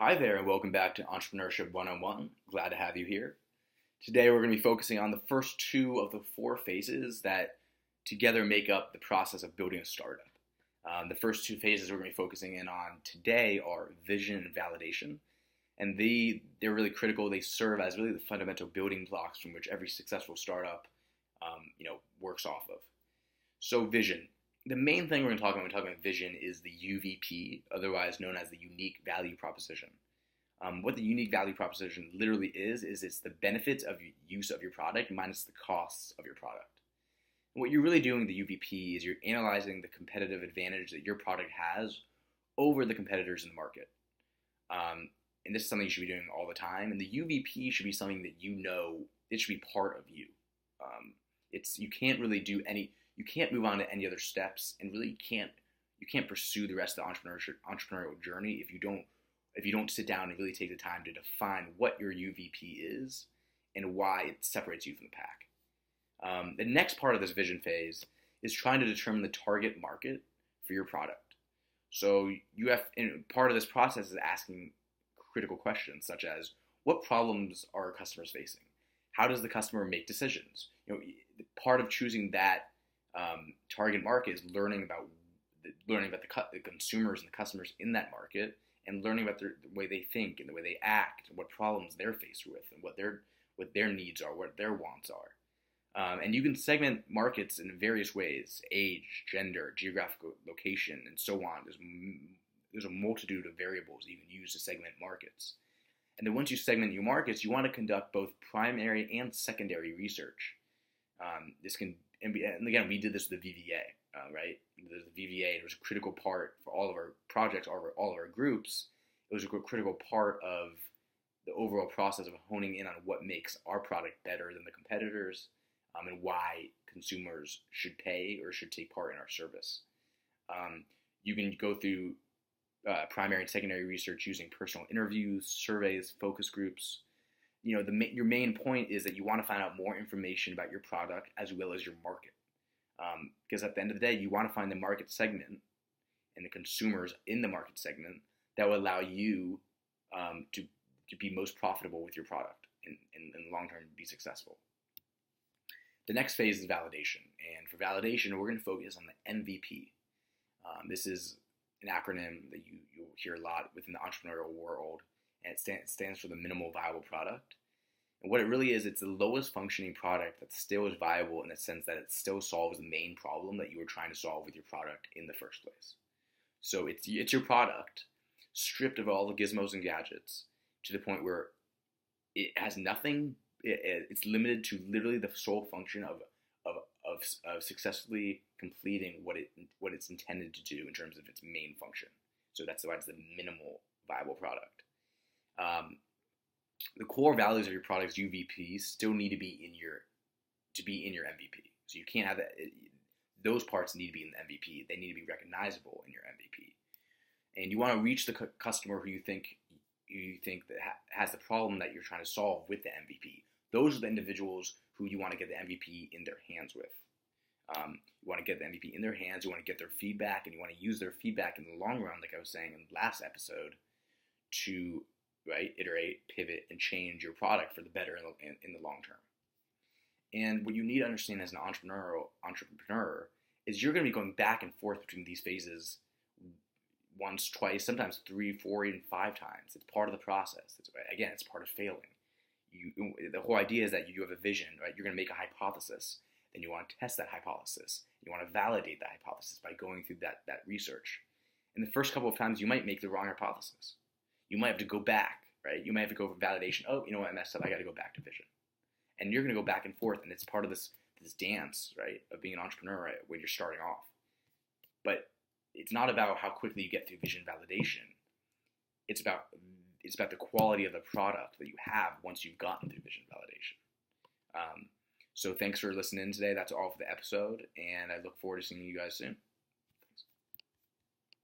Hi there, and welcome back to Entrepreneurship 101. Glad to have you here. Today, we're going to be focusing on the first two of the four phases that together make up the process of building a startup. The first two phases we're going to be focusing in on today are vision and validation, and they're really critical. They serve as really the fundamental building blocks from which every successful startup, works off of. So, vision. The main thing we're going to talk about when we talk about vision is the UVP, otherwise known as the unique value proposition. What the unique value proposition literally is it's the benefits of use of your product minus the costs of your product. And what you're really doing with the UVP is you're analyzing the competitive advantage that your product has over the competitors in the market. And this is something you should be doing all the time. And the UVP should be something that it should be part of you. You can't move on to any other steps, and really you can't pursue the rest of the entrepreneurial journey if you don't sit down and really take the time to define what your UVP is and why it separates you from the pack. The next part of this vision phase is trying to determine the target market for your product. So part of this process is asking critical questions such as, what problems are our customers facing? How does the customer make decisions? Part of choosing that target market is learning about the consumers and the customers in that market, and learning about the way they think and the way they act, and what problems they're faced with, and what their needs are, what their wants are. And you can segment markets in various ways: age, gender, geographical location, and so on. There's a multitude of variables you can use to segment markets. And then once you segment your markets, you want to conduct both primary and secondary research. And again, we did this with the VVA, right? The VVA, it was a critical part for all of our projects, all of our groups. It was a critical part of the overall process of honing in on what makes our product better than the competitors, and why consumers should pay or should take part in our service. You can go through primary and secondary research using personal interviews, surveys, focus groups. Your main point is that you want to find out more information about your product as well as your market. Because at the end of the day, you want to find the market segment and the consumers in the market segment that will allow you to be most profitable with your product and in the long term be successful. The next phase is validation. And for validation, we're going to focus on the MVP. This is an acronym that you'll hear a lot within the entrepreneurial world. And it stands for the minimal viable product. And what it really is, it's the lowest functioning product that still is viable in the sense that it still solves the main problem that you were trying to solve with your product in the first place. So it's your product stripped of all the gizmos and gadgets to the point where it has nothing. It's limited to literally the sole function of successfully completing what it's intended to do in terms of its main function. So that's why it's the minimal viable product. The core values of your product's UVP still need to be in your MVP. So you can't have that. Those parts need to be in the MVP. They need to be recognizable in your MVP. And you want to reach the customer who you think that has the problem that you're trying to solve with the MVP. Those are the individuals who you want to get the MVP in their hands with. You want to get the MVP in their hands. You want to get their feedback, and you want to use their feedback in the long run, like I was saying in the last episode, to iterate, pivot, and change your product for the better in the long term. And what you need to understand as an entrepreneur is you're going to be going back and forth between these phases once, twice, sometimes 3, 4, even 5 times. It's part of the process. It's part of failing. The whole idea is that you have a vision, right? You're going to make a hypothesis, then you want to test that hypothesis. You want to validate that hypothesis by going through that research. And the first couple of times, you might make the wrong hypothesis. You might have to go back, right? You might have to go for validation. Oh, you know what? I messed up. I got to go back to vision. And you're going to go back and forth, and it's part of this dance, right, of being an entrepreneur, right, when you're starting off. But it's not about how quickly you get through vision validation. It's about the quality of the product that you have once you've gotten through vision validation. So thanks for listening today. That's all for the episode, and I look forward to seeing you guys soon.